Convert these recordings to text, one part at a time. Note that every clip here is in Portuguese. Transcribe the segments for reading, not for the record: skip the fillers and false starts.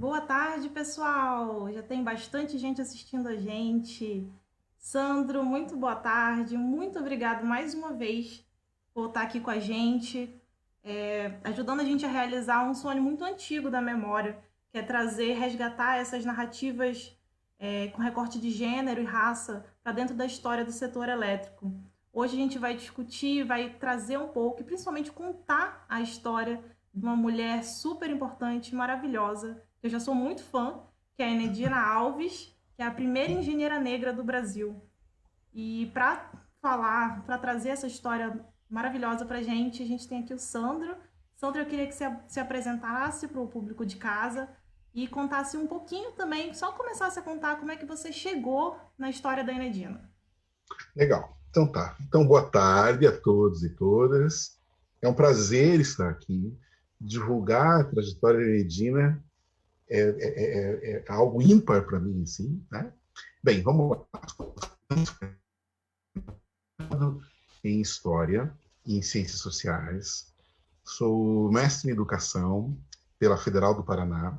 Boa tarde, pessoal. Já tem bastante gente assistindo a gente. Sandro, muito boa tarde. Muito obrigado mais uma vez por estar aqui com a gente, ajudando a gente a realizar um sonho muito antigo da memória, que é trazer, resgatar essas narrativas com recorte de gênero e raça para dentro da história do setor elétrico. Hoje a gente vai discutir, vai trazer um pouco e principalmente contar a história de uma mulher super importante, maravilhosa, que eu já sou muito fã, que é a Enedina Alves, que é a primeira engenheira negra do Brasil. E para falar, para trazer essa história maravilhosa para a gente tem aqui o Sandro. Sandro, eu queria que você se apresentasse para o público de casa e contasse um pouquinho também, só começasse a contar como é que você chegou na história da Enedina. Legal. Então tá. Então, boa tarde a todos e todas. É um prazer estar aqui. Divulgar a trajetória da Edina é algo ímpar para mim, assim, né? Bem, vamos lá. Em História e em Ciências Sociais. Sou mestre em Educação pela Federal do Paraná.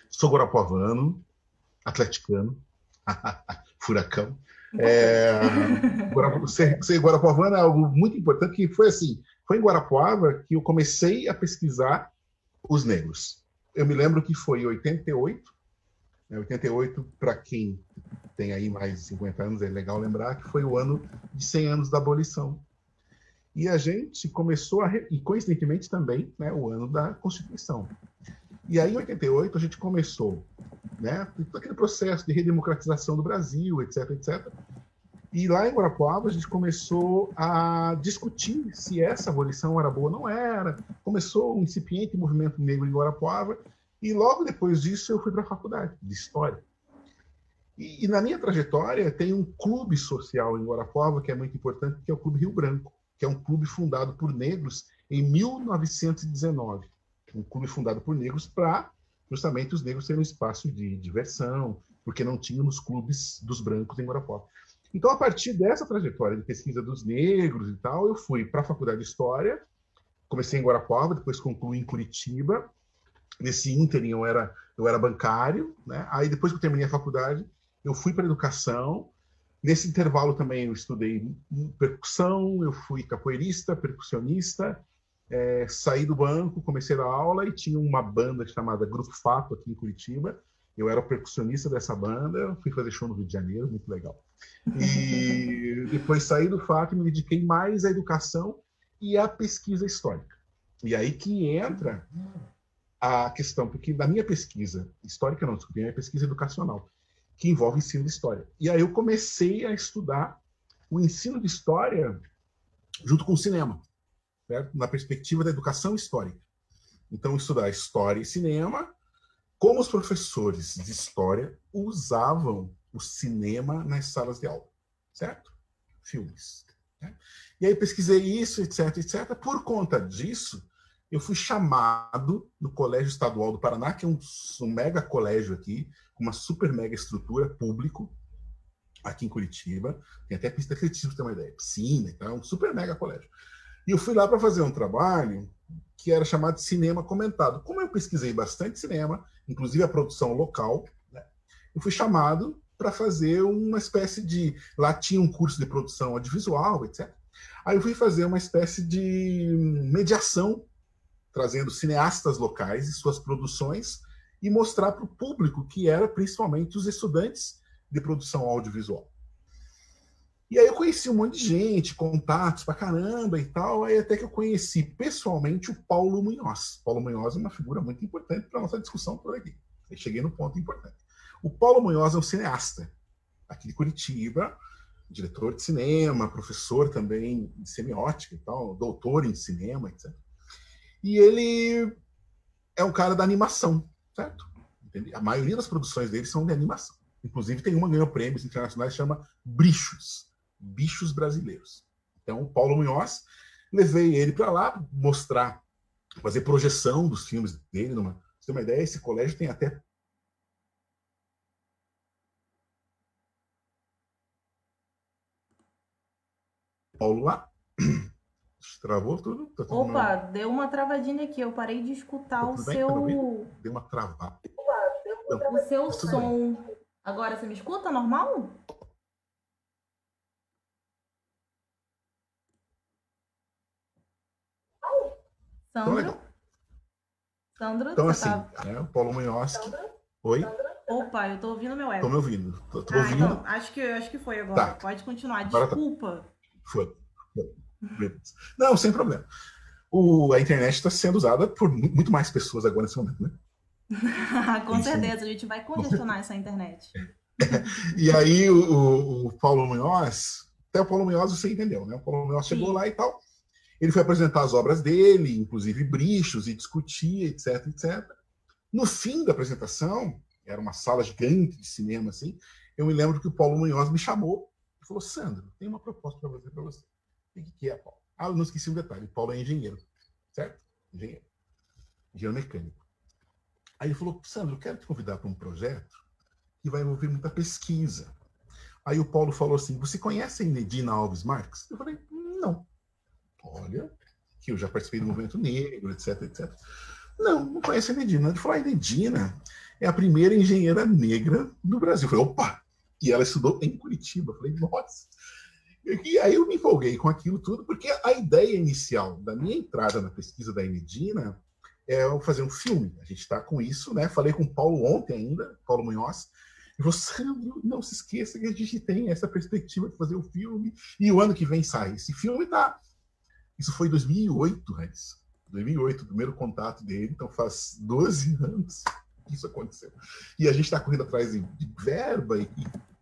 Sou guarapuavano, atleticano, furacão. Importante. É, ser guarapuavano é algo muito importante, que foi assim, foi em Guarapuava que eu comecei a pesquisar os negros. Eu me lembro que foi em 88, né, 88 para quem tem aí mais de 50 anos, é legal lembrar que foi o ano de 100 anos da abolição. E a gente começou e coincidentemente também, né, o ano da Constituição. E aí, em 88, a gente começou, né, todo aquele processo de redemocratização do Brasil, etc, etc. E lá em Guarapuava, a gente começou a discutir se essa abolição era boa ou não era. Começou um incipiente movimento negro em Guarapuava. E logo depois disso, eu fui para a faculdade de História. E na minha trajetória, tem um clube social em Guarapuava que é muito importante, que é o Clube Rio Branco, que é um clube fundado por negros em 1919. Um clube fundado por negros para justamente os negros terem um espaço de diversão, porque não tínhamos clubes dos brancos em Guarapuava. Então, a partir dessa trajetória de pesquisa dos negros e tal, eu fui para a Faculdade de História, comecei em Guarapuava, depois concluí em Curitiba. Nesse ínterim eu era bancário, né? Aí depois que eu terminei a faculdade, eu fui para educação. Nesse intervalo também eu estudei percussão, eu fui capoeirista, percussionista, saí do banco, comecei a dar aula e tinha uma banda chamada Grupo Fato aqui em Curitiba. Eu era o percussionista dessa banda, fui fazer show no Rio de Janeiro, muito legal. E depois saí do Fato e me dediquei mais à educação e à pesquisa histórica. E aí que entra a questão, porque na minha pesquisa histórica, não, desculpe, minha pesquisa educacional, que envolve ensino de história. E aí eu comecei a estudar o ensino de história junto com o cinema, certo? Na perspectiva da educação histórica. Então, estudar história e cinema, como os professores de história usavam o cinema nas salas de aula, certo? Filmes. Né? E aí pesquisei isso, etc, etc. Por conta disso, eu fui chamado no Colégio Estadual do Paraná, que é um mega colégio aqui, com uma super mega estrutura, público, aqui em Curitiba. Tem até pista de atletismo, pra ter uma ideia. Piscina e tal, um super mega colégio. E eu fui lá para fazer um trabalho que era chamado de cinema comentado. Como eu pesquisei bastante cinema, inclusive a produção local, né, eu fui chamado para fazer uma espécie de... Lá tinha um curso de produção audiovisual, etc. Aí eu fui fazer uma espécie de mediação, trazendo cineastas locais e suas produções e mostrar para o público, que era principalmente os estudantes de produção audiovisual. E aí eu conheci um monte de gente, contatos pra caramba e tal, aí até que eu conheci pessoalmente o Paulo Munhoz. Paulo Munhoz é uma figura muito importante para a nossa discussão por aqui. Aí cheguei no ponto importante. O Paulo Munhoz é um cineasta, aqui de Curitiba, diretor de cinema, professor também de semiótica e tal, doutor em cinema, etc. E ele é um cara da animação, certo? A maioria das produções dele são de animação. Inclusive tem uma que ganhou prêmios internacionais, chama Brichos, Bichos Brasileiros. Então, o Paulo Munhoz, levei ele para lá mostrar, fazer projeção dos filmes dele. Você tem uma ideia, esse colégio tem até Paulo lá. Travou tudo? Tá tudo, Opa, deu uma travadinha aqui, eu parei de escutar tá o tudo bem? Tá me ouvindo? seu. Deu uma travada. O seu Mas tudo bem. som. Agora você me escuta normal? Então, Sandro? legal. Sandro, Então, você assim, tá. né, o Paulo Munhoz. Oi? Opa, eu tô ouvindo meu Tô me eco. ouvindo. Tô Ah, então, ouvindo? acho que foi agora. Tá. Pode continuar. Agora tá. Desculpa. Foi. Foi. Beleza. Não, sem problema. A internet está sendo usada por muito mais pessoas agora nesse momento, né? Com Isso. certeza, a gente vai congestionar essa internet. E aí o Paulo Munhoz, até o Paulo Munhoz você entendeu, né? O Paulo Munhoz chegou lá Sim. e tal. Ele foi apresentar as obras dele, inclusive brichos, e discutia, etc, etc. No fim da apresentação, era uma sala gigante de cinema, assim, eu me lembro que o Paulo Munhoz me chamou e falou, Sandro, tem uma proposta para fazer para você. O que é, Paulo? Ah, eu não esqueci um detalhe, o Paulo é engenheiro, certo? Engenheiro, engenheiro mecânico. Aí ele falou, Sandro, eu quero te convidar para um projeto que vai envolver muita pesquisa. Aí o Paulo falou assim, você conhece a Inedina Alves Marques? Eu falei, não. Olha, que eu já participei do movimento negro, etc, etc. Não, não conhece a Inedina. Ele falou, a Inedina é a primeira engenheira negra do Brasil. Eu falei, opa! E ela estudou em Curitiba. Eu falei, nossa! E aí eu me empolguei com aquilo tudo, porque a ideia inicial da minha entrada na pesquisa da Inedina é fazer um filme. A gente está com isso, né? Falei com o Paulo ontem ainda, Paulo Munhoz. E falou, Sandro, não se esqueça que a gente tem essa perspectiva de fazer o filme e o ano que vem sai. Esse filme tá. Isso foi em 2008, Regis. 2008, o primeiro contato dele, então faz 12 anos que isso aconteceu. E a gente está correndo atrás de verba e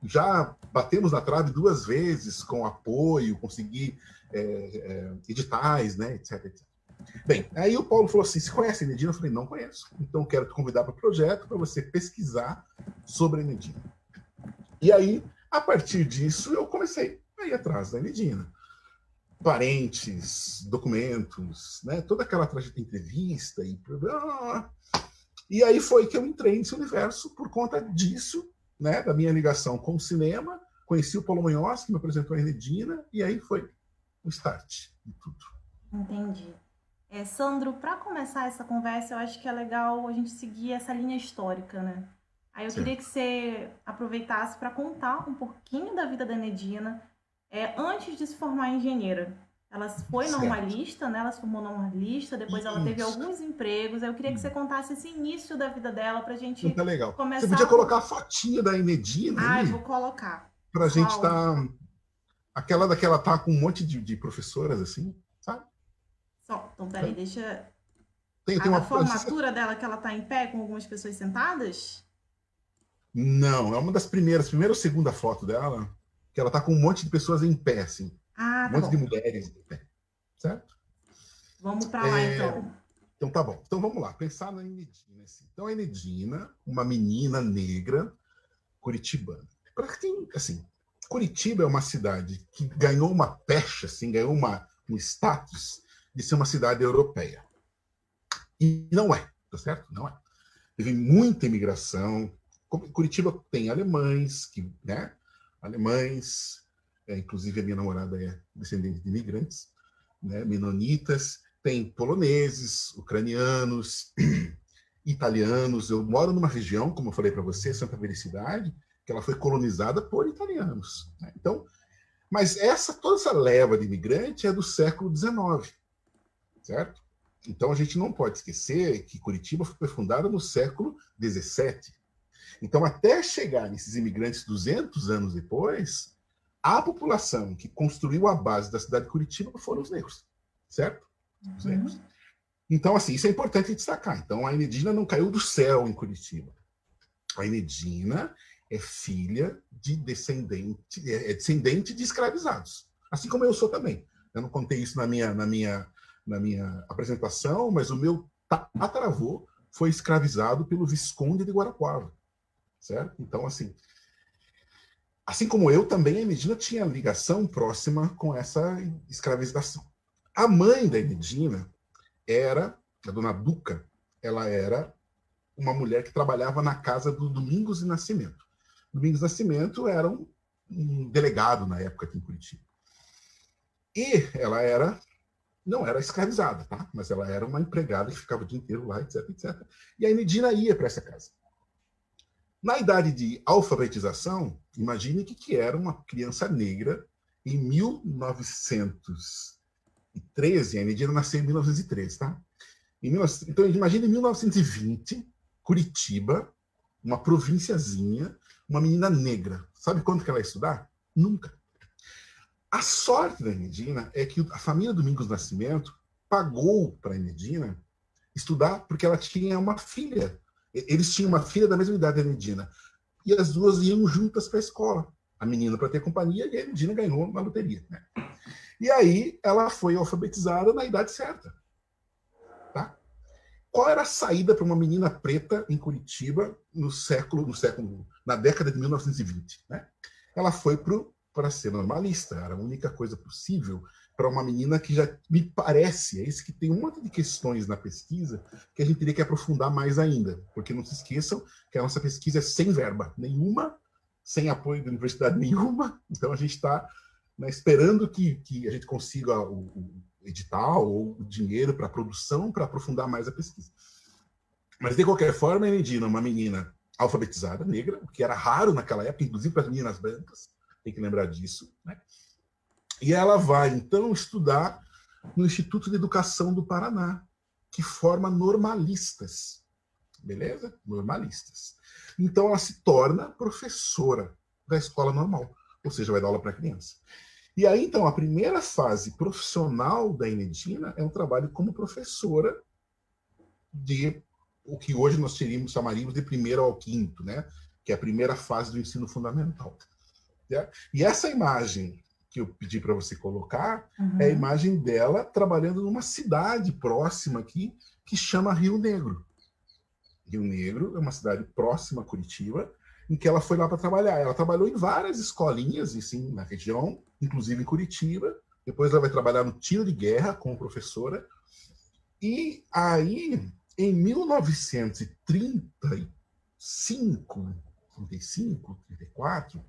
já batemos na trave 2 vezes com apoio, conseguir editais, né, etc, etc. Bem, aí o Paulo falou assim, você conhece a Enedina? Eu falei, não conheço. Então quero te convidar para o projeto para você pesquisar sobre a Enedina. E aí, a partir disso, eu comecei a ir atrás da Enedina. Parentes, documentos, né? Toda aquela trajetória, entrevista e aí foi que eu entrei nesse universo por conta disso, né? Da minha ligação com o cinema. Conheci o Paulo Munhoz, que me apresentou a Enedina, e aí foi o start de tudo. Entendi. Sandro, para começar essa conversa, eu acho que é legal a gente seguir essa linha histórica, né? Aí eu queria que Certo. você aproveitasse para contar um pouquinho da vida da Nedina, antes de se formar engenheira. Ela foi Certo. normalista, né? Ela se formou normalista, depois ela teve Isso. alguns empregos. Aí eu queria que você contasse esse início da vida dela para a Não gente tá legal. Você podia começar colocar por. a fotinha da Enedina Ah, eu vou aí, colocar. pra gente Pessoal, tá. Aquela daquela tá com um monte de professoras, assim, sabe? só. Então, peraí, deixa. Tem A uma. Não, sei se formatura dela que ela tá em pé com algumas pessoas sentadas? não, é uma das primeira ou segunda foto dela, que ela tá com um monte de pessoas em pé, assim. Ah, Um tá monte de bom. mulheres em pé, certo? Vamos para lá então. Então tá bom. Então vamos lá, pensar na Enedina. Assim. Então a Enedina, uma menina negra curitibana. Para quem, assim, Curitiba é uma cidade que ganhou uma pecha, assim, ganhou um status de ser uma cidade europeia. E não é, tá certo? Não é. Teve muita imigração. Curitiba tem alemães, né? Alemães, inclusive a minha namorada é descendente de imigrantes, né? Menonitas, tem poloneses, ucranianos, italianos. Eu moro numa região, como eu falei para você, Santa Felicidade, que ela foi colonizada por italianos. Né? Então, mas toda essa leva de imigrante é do século XIX, certo? Então a gente não pode esquecer que Curitiba foi fundada no século XVII. Então, até chegar nesses imigrantes 200 anos depois, a população que construiu a base da cidade de Curitiba foram os negros, certo? Os negros. Uhum. Então, assim, isso é importante destacar. Então, a Enedina não caiu do céu em Curitiba. A Enedina é filha de descendente de escravizados. Assim como eu sou também. Eu não contei isso na minha apresentação, mas o meu tataravô foi escravizado pelo Visconde de Guarapuava, certo? Então, assim como eu, também a Enedina tinha ligação próxima com essa escravização. A mãe da Enedina era, a dona Duca, ela era uma mulher que trabalhava na casa do Domingos de Nascimento. Domingos Nascimento era um delegado na época aqui em Curitiba. E ela não era escravizada, tá? Mas ela era uma empregada que ficava o dia inteiro lá, etc, etc. E a Enedina ia para essa casa. Na idade de alfabetização, imagine que era uma criança negra em 1913, a Enedina nasceu em 1913, tá? Então, imagine em 1920, Curitiba, uma provínciazinha, uma menina negra. Sabe quanto que ela ia estudar? Nunca. A sorte da Enedina é que a família Domingos Nascimento pagou para a Enedina estudar porque ela tinha uma filha. Eles tinham uma filha da mesma idade da Enedina. E as duas iam juntas para a escola. A menina para ter companhia e a Enedina ganhou na loteria. Né? E aí ela foi alfabetizada na idade certa. Tá? Qual era a saída para uma menina preta em Curitiba na década de 1920? Né? Ela foi para ser normalista, era a única coisa possível para uma menina que já me parece, é isso que tem um monte de questões na pesquisa que a gente teria que aprofundar mais ainda, porque não se esqueçam que a nossa pesquisa é sem verba nenhuma, sem apoio de universidade nenhuma, então a gente está, né, esperando que a gente consiga o edital ou o dinheiro para a produção, para aprofundar mais a pesquisa. Mas, de qualquer forma, a Enedina, uma menina alfabetizada, negra, o que era raro naquela época, inclusive para as meninas brancas, tem que lembrar disso, né? E ela vai, então, estudar no Instituto de Educação do Paraná, que forma normalistas, beleza? Normalistas. Então, ela se torna professora da escola normal, ou seja, vai dar aula para criança. E aí, então, a primeira fase profissional da Enedina é um trabalho como professora de o que hoje nós chamaríamos de primeiro ao quinto, né? Que é a primeira fase do ensino fundamental. Né? E essa imagem que eu pedi para você colocar é a imagem dela trabalhando numa cidade próxima aqui que chama Rio Negro. Rio Negro é uma cidade próxima a Curitiba, em que ela foi lá para trabalhar. Ela trabalhou em várias escolinhas, assim, na região, inclusive em Curitiba. Depois ela vai trabalhar no tiro de guerra como professora. E aí, em 1935, 35, 34,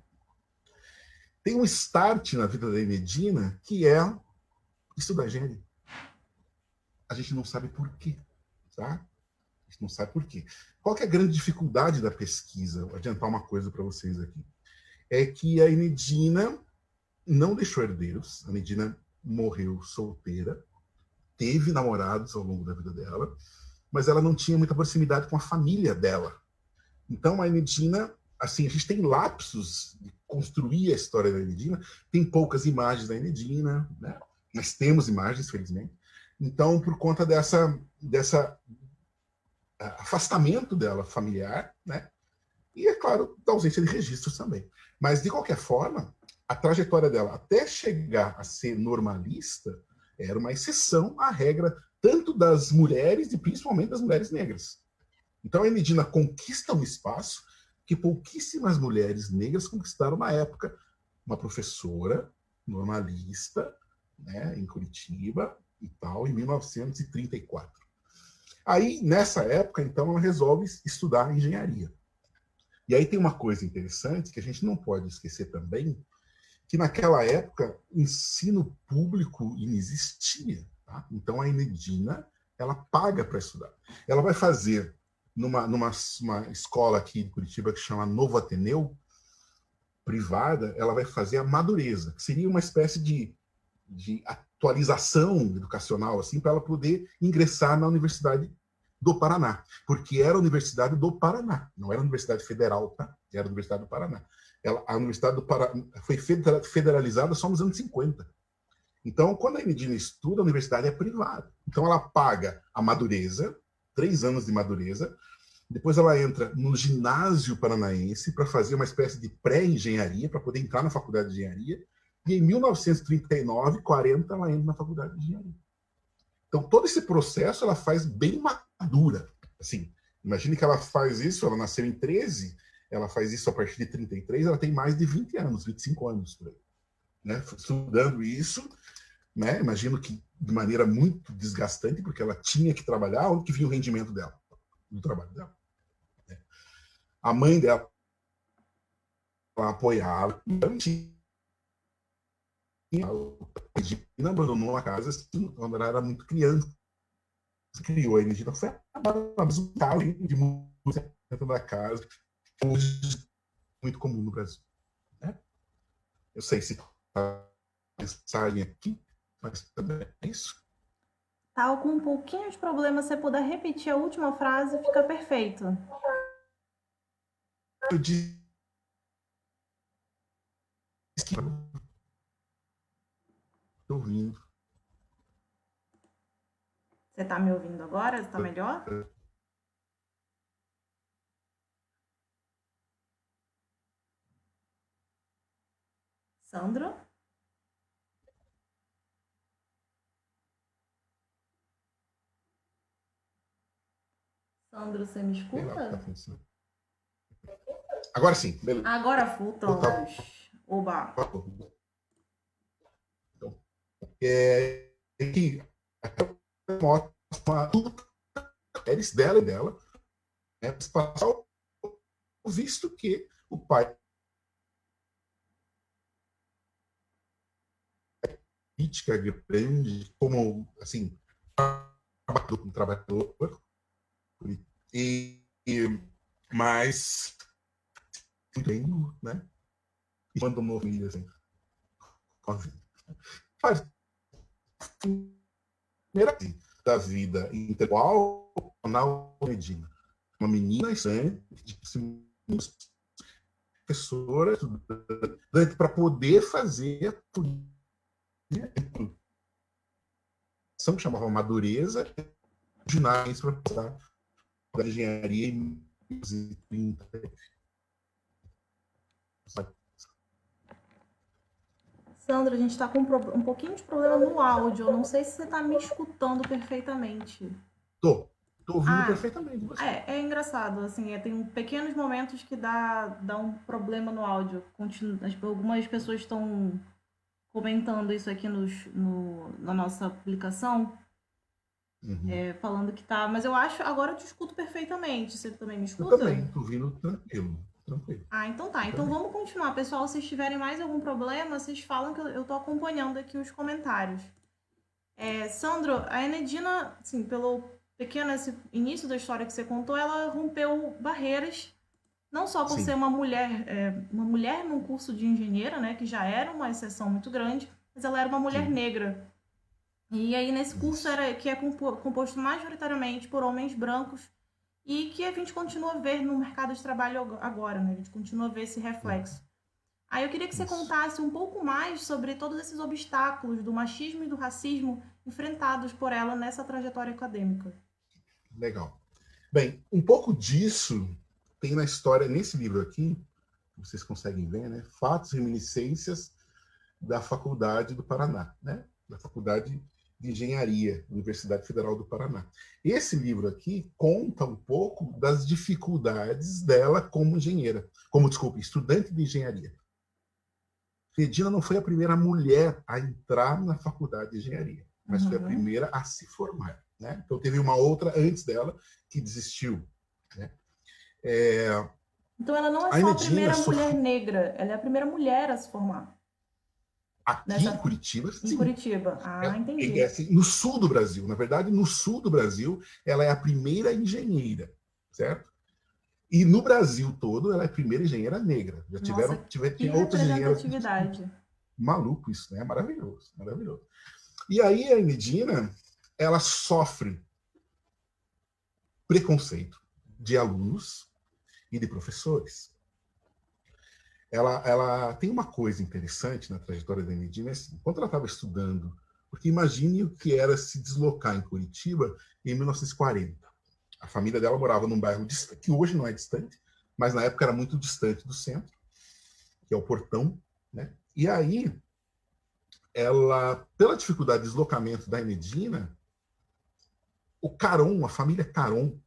tem um start na vida da Enedina que é estudar engenharia. A gente não sabe por quê, tá? A gente não sabe por quê. Qual que é a grande dificuldade da pesquisa? Vou adiantar uma coisa para vocês aqui. É que a Enedina não deixou herdeiros. A Enedina morreu solteira, teve namorados ao longo da vida dela, mas ela não tinha muita proximidade com a família dela. Então, a Enedina, assim, a gente tem lapsos de construir a história da Enedina, tem poucas imagens da Enedina, né? Mas temos imagens, felizmente. Então, por conta dessa afastamento dela familiar, né? E, é claro, da ausência de registros também. Mas, de qualquer forma, a trajetória dela até chegar a ser normalista era uma exceção à regra tanto das mulheres e principalmente das mulheres negras. Então, a Enedina conquista um espaço que pouquíssimas mulheres negras conquistaram na época. Uma professora normalista, né, em Curitiba e tal, em 1934. Aí, nessa época, então, ela resolve estudar engenharia. E aí tem uma coisa interessante que a gente não pode esquecer também, que naquela época ensino público inexistia. Tá? Então, a Enedina, ela paga para estudar. Ela vai fazer numa escola aqui de Curitiba que chama Novo Ateneu, privada, ela vai fazer a madureza, que seria uma espécie de atualização educacional, assim, para ela poder ingressar na Universidade do Paraná, porque era a Universidade do Paraná, não era a Universidade Federal, tá? Era a Universidade do Paraná. A Universidade do Paraná foi federalizada só nos anos 50. Então, quando a Enedina estuda, a universidade é privada. Então, ela paga a madureza, 3 anos de madureza, depois ela entra no ginásio paranaense para fazer uma espécie de pré-engenharia, para poder entrar na faculdade de engenharia, e em 1939, 40, ela entra na faculdade de engenharia. Então, todo esse processo ela faz bem madura. Assim, imagine que ela faz isso, ela nasceu em 13, ela faz isso a partir de 33, ela tem mais de 20 anos, 25 anos por aí. Né? Estudando isso, né? Imagino que de maneira muito desgastante, porque ela tinha que trabalhar, onde que vinha o rendimento dela? Do trabalho dela. Né? A mãe dela apoiava, não tinha. Ela abandonou a casa assim, quando ela era muito criança. Criou a Enedina, foi a musical de música dentro da casa. hoje é muito comum no Brasil. Né? Eu sei se a mensagem aqui, mas também é isso. Tá com um pouquinho de problema, se você puder repetir a última frase, fica perfeito. Eu disse que estou ouvindo. Você tá me ouvindo agora? Está melhor? Sandro? Sandro, você me Sei lá o que está escuta? acontecendo. Agora sim, beleza. Agora voltamos. Oba! Então, é que mostra eles dela e dela, né, passar o visto que o pai crítica grande, como assim, trabalhador, e mas bem, né? E quando um novo assim, faz primeira da vida intelectual na Medina. Uma menina estudante, professora, para poder fazer a que chamava Madureza, ginásio para passar da engenharia em 1930. Sandro, a gente está com um pouquinho de problema no áudio. Eu não sei se você está me escutando perfeitamente. Tô ouvindo Ah, perfeitamente você. é engraçado, assim, tem pequenos momentos que dá um problema no áudio. Algumas pessoas estão comentando isso aqui na nossa publicação, falando que tá. Mas eu acho, agora eu te escuto perfeitamente. Você também me Eu escuta? também, tô ouvindo tranquilo, tranquilo. Ah, então tá. Eu Então também. vamos continuar, pessoal. Se tiverem mais algum problema, vocês falam que eu tô acompanhando aqui os comentários. Sandro, a Enedina, assim, pelo pequeno esse início da história que você contou, ela rompeu barreiras, não só por ser Sim. uma mulher num curso de engenheira, né, que já era uma exceção muito grande, mas ela era uma mulher Sim. negra. E aí nesse curso Isso. que é composto majoritariamente por homens brancos e que a gente continua a ver no mercado de trabalho agora, né? A gente continua a ver esse reflexo. Aí eu queria que você Isso. contasse um pouco mais sobre todos esses obstáculos do machismo e do racismo enfrentados por ela nessa trajetória acadêmica. Legal. Bem, um pouco disso tem na história, nesse livro aqui, vocês conseguem ver, né? Fatos e Reminiscências da Faculdade do Paraná, né? Da Faculdade de Engenharia, Universidade Federal do Paraná. Esse livro aqui conta um pouco das dificuldades dela como engenheira, desculpe, estudante de engenharia. Regina não foi a primeira mulher a entrar na faculdade de engenharia, mas foi a Uhum. primeira a se formar. Né? Então teve uma outra antes dela que desistiu. Né? Então ela não é A só a Enedina primeira mulher sofreu negra, ela é a primeira mulher a se formar aqui em nessa Curitiba, em sim. Curitiba. Ah, É entendi. assim, no sul do Brasil. Na verdade, no sul do Brasil, ela é a primeira engenheira, certo? E no Brasil todo, ela é a primeira engenheira negra. Nossa, que Tinha outras engenheiras. representatividade. Maluco isso, né? Maravilhoso, maravilhoso. E aí a Medina, ela sofre preconceito de alunos e de professores. Ela tem uma coisa interessante na trajetória da Medina, assim, quando ela estava estudando, porque imagine o que era se deslocar em Curitiba em 1940. A família dela morava num bairro distante, que hoje não é distante, mas na época era muito distante do centro, que é o Portão, né? E aí, ela, pela dificuldade de deslocamento da Medina, o Caron, a família Caron,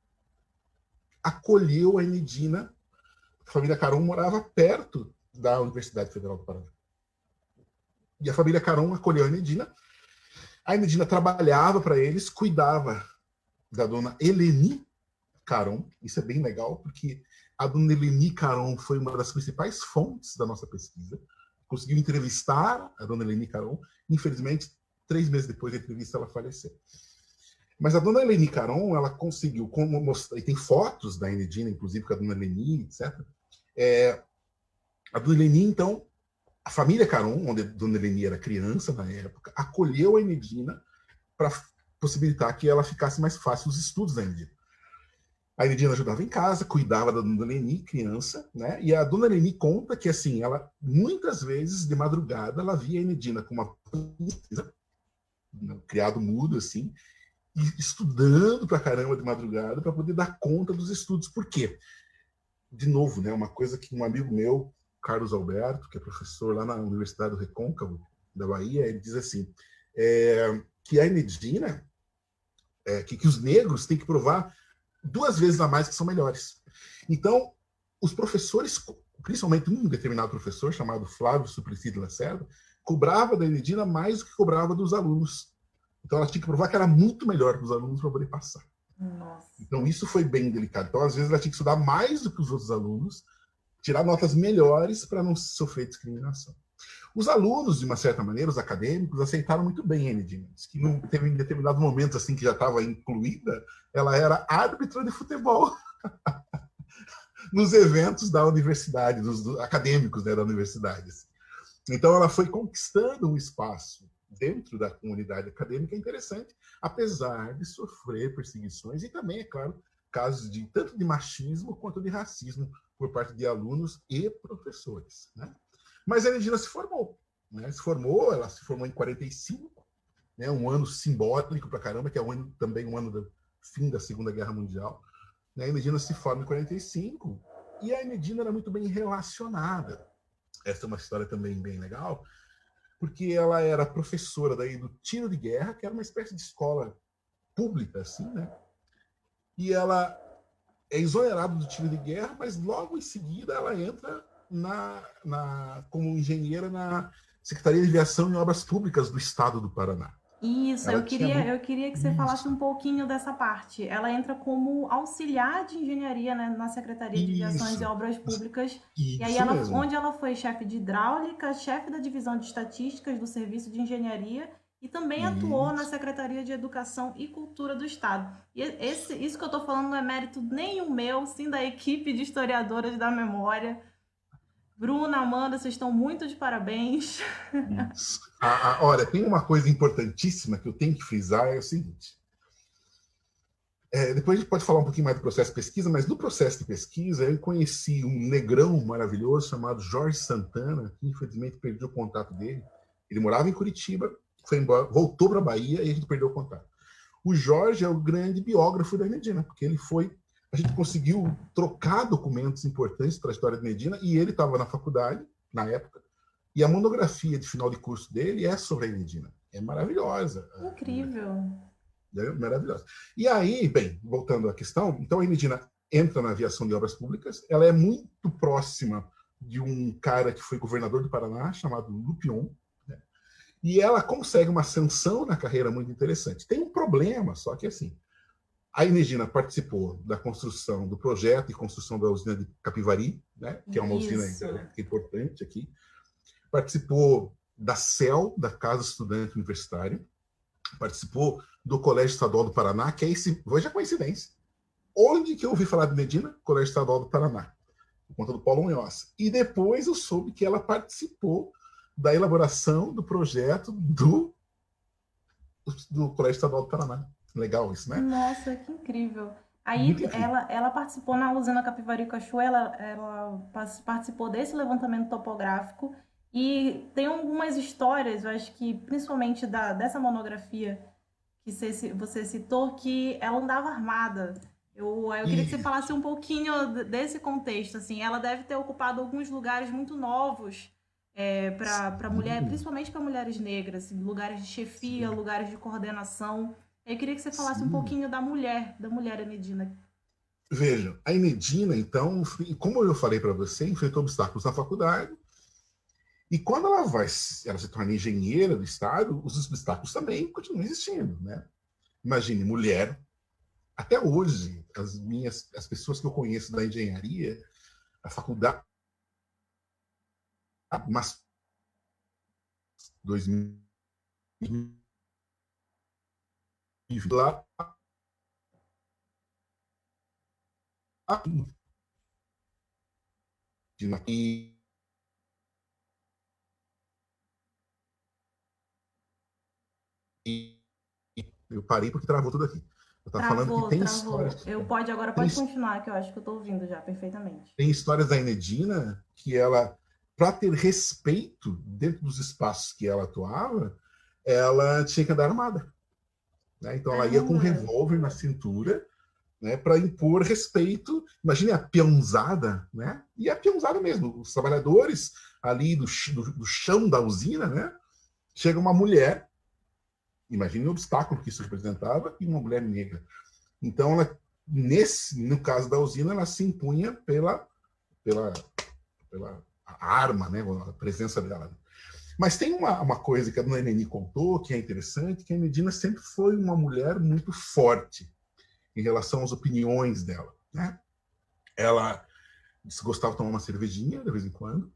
acolheu a Enedina. A família Caron morava perto da Universidade Federal do Paraná. E a família Caron acolheu a Enedina. A Enedina trabalhava para eles, cuidava da dona Eleni Caron. Isso é bem legal, porque a dona Eleni Caron foi uma das principais fontes da nossa pesquisa. Conseguiu entrevistar a dona Eleni Caron. Infelizmente, 3 meses depois da entrevista, ela faleceu. Mas a dona Eleni Caron, ela conseguiu mostrar, e tem fotos da Enedina, inclusive com a dona Eleni, etc. A Dona Eleni, então, a família Caron, onde a Dona Eleni era criança na época, acolheu a Enedina para possibilitar que ela ficasse mais fácil os estudos da Enedina. A Enedina ajudava em casa, cuidava da Dona Eleni, criança, né? E a Dona Eleni conta que, assim, ela, muitas vezes, de madrugada, ela via a Enedina com uma princesa, um criado mudo, assim, e estudando pra caramba de madrugada para poder dar conta dos estudos. Por quê? De novo, né? Uma coisa que um amigo meu, Carlos Alberto, que é professor lá na Universidade do Recôncavo, da Bahia, ele diz assim, que a Enedina, que os negros têm que provar 2 vezes a mais que são melhores. Então, os professores, principalmente um determinado professor chamado Flávio Suplicy de Lacerda, cobrava da Enedina mais do que cobrava dos alunos. Então, ela tinha que provar que era muito melhor que os alunos para poder passar. Nossa. Então, isso foi bem delicado. Então, às vezes, ela tinha que estudar mais do que os outros alunos, tirar notas melhores para não sofrer discriminação. Os alunos, de uma certa maneira, os acadêmicos, aceitaram muito bem a Enedina. Que não teve em determinado momento, assim, que já estava incluída, ela era árbitra de futebol nos eventos da universidade, dos acadêmicos, né, da universidade. Então, ela foi conquistando um espaço dentro da comunidade acadêmica interessante, apesar de sofrer perseguições e também, é claro, casos de tanto de machismo quanto de racismo por parte de alunos e professores, né? Mas a Enedina se formou, né? Ela se formou em 45, né? Um ano simbólico para caramba, que é também um ano do fim da Segunda Guerra Mundial. A Enedina se forma em 45 e a Enedina era muito bem relacionada. Essa é uma história também bem legal, porque ela era professora daí do tiro de guerra, que era uma espécie de escola pública, assim, né? E ela é exonerada do tiro de guerra, mas logo em seguida ela entra como engenheira na Secretaria de Aviação e Obras Públicas do Estado do Paraná. Isso, Ela tinha muito eu queria que você falasse um isso, pouquinho dessa parte. Ela entra como auxiliar de engenharia, né, na Secretaria de Viações e isso, Obras Públicas. E aí isso ela, mesmo. onde ela foi chefe de hidráulica, chefe da divisão de estatísticas do Serviço de Engenharia e também atuou na Isso. Secretaria de Educação e Cultura do Estado. E isso que eu estou falando não é mérito nenhum meu, sim da equipe de historiadoras da memória. Bruna, Amanda, vocês estão muito de parabéns. Isso. Olha, tem uma coisa importantíssima que eu tenho que frisar, é o seguinte. Depois a gente pode falar um pouquinho mais do processo de pesquisa, mas no processo de pesquisa eu conheci um negrão maravilhoso chamado Jorge Santana, que infelizmente perdi o contato dele. Ele morava em Curitiba, foi embora, voltou para a Bahia e a gente perdeu o contato. O Jorge é o grande biógrafo da Medina, porque ele foi. A gente conseguiu trocar documentos importantes para a história de Medina e ele estava na faculdade, na época, e a monografia de final de curso dele é sobre a Medina. É maravilhosa. Incrível. É maravilhosa. E aí, bem, voltando à questão, então a Medina entra na aviação de obras públicas, ela é muito próxima de um cara que foi governador do Paraná, chamado Lupion, né? E ela consegue uma ascensão na carreira muito interessante. Tem um problema, só que assim, a Inegina participou da construção do projeto de construção da usina de Capivari, né, que é uma usina Isso. hidrelétrica importante aqui. Participou da CEL, da Casa Estudante Universitário. Participou do Colégio Estadual do Paraná, que é esse, veja a coincidência. Onde que eu ouvi falar de Medina? Colégio Estadual do Paraná, por conta do Paulo Munhoz. E depois eu soube que ela participou da elaboração do projeto do Colégio Estadual do Paraná. Legal isso, né? Nossa, que incrível. Aí Muito incrível. ela participou na usina Capivari Cachoeira, ela participou desse levantamento topográfico e tem algumas histórias, eu acho que principalmente dessa monografia que você citou, que ela andava armada. Eu queria que você E, falasse um pouquinho desse contexto, assim, ela deve ter ocupado alguns lugares muito novos para mulher, sim, principalmente para mulheres negras, assim, lugares de chefia, sim, lugares de coordenação. Eu queria que você falasse um sim. pouquinho da mulher Enedina. Vejam, a Inedina, então, como eu falei para você, enfrentou obstáculos na faculdade, e quando ela se torna engenheira do Estado, os obstáculos também continuam existindo, né? Imagine, mulher, até hoje, as pessoas que eu conheço da engenharia, a faculdade, mas 2000 lá, E eu parei porque travou tudo aqui. Eu estava falando que Travou, tem travou. histórias, Agora tem, pode continuar, que eu acho que eu tô ouvindo já perfeitamente. tem histórias da Enedina que ela, para ter respeito dentro dos espaços que ela atuava, ela tinha que andar armada. Né? Então ela ia com um Caramba! revólver na cintura, né, para impor respeito. Imagine a peãozada, né? E a peãozada mesmo, os trabalhadores ali do chão da usina, né? Chega uma mulher, imagine o obstáculo que isso representava, e uma mulher negra. Então, ela, no caso da usina, ela se impunha pela, pela arma, né? A presença dela. Mas tem uma coisa que a dona Eleni contou, que é interessante, que a Medina sempre foi uma mulher muito forte em relação às opiniões dela. Né? Ela gostava de tomar uma cervejinha de vez em quando,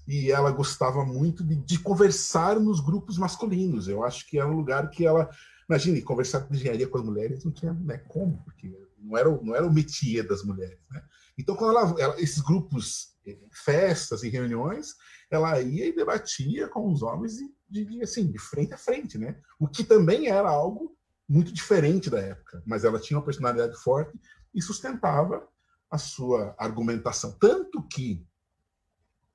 e ela gostava muito de conversar nos grupos masculinos. Eu acho que era um lugar que ela... Imagine, conversar de engenharia com as mulheres não tinha, né, como, porque não era o métier das mulheres. Né? Então, quando esses grupos, festas e reuniões, ela ia e debatia com os homens assim, de frente a frente. Né? O que também era algo muito diferente da época, mas ela tinha uma personalidade forte e sustentava a sua argumentação. Tanto que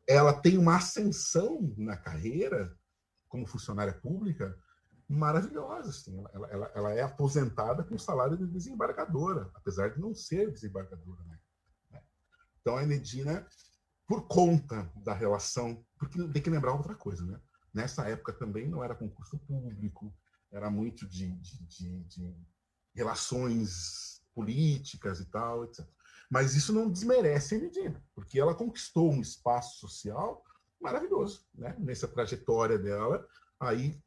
ela tem uma ascensão na carreira como funcionária pública maravilhosa. Assim. Ela é aposentada com salário de desembargadora, apesar de não ser desembargadora. Né? Então, a Enedina, por conta da relação... Porque tem que lembrar outra coisa, né? Nessa época também não era concurso público, era muito de relações políticas e tal, etc. Mas isso não desmerece a Medina, porque ela conquistou um espaço social maravilhoso, né? Nessa trajetória dela, aí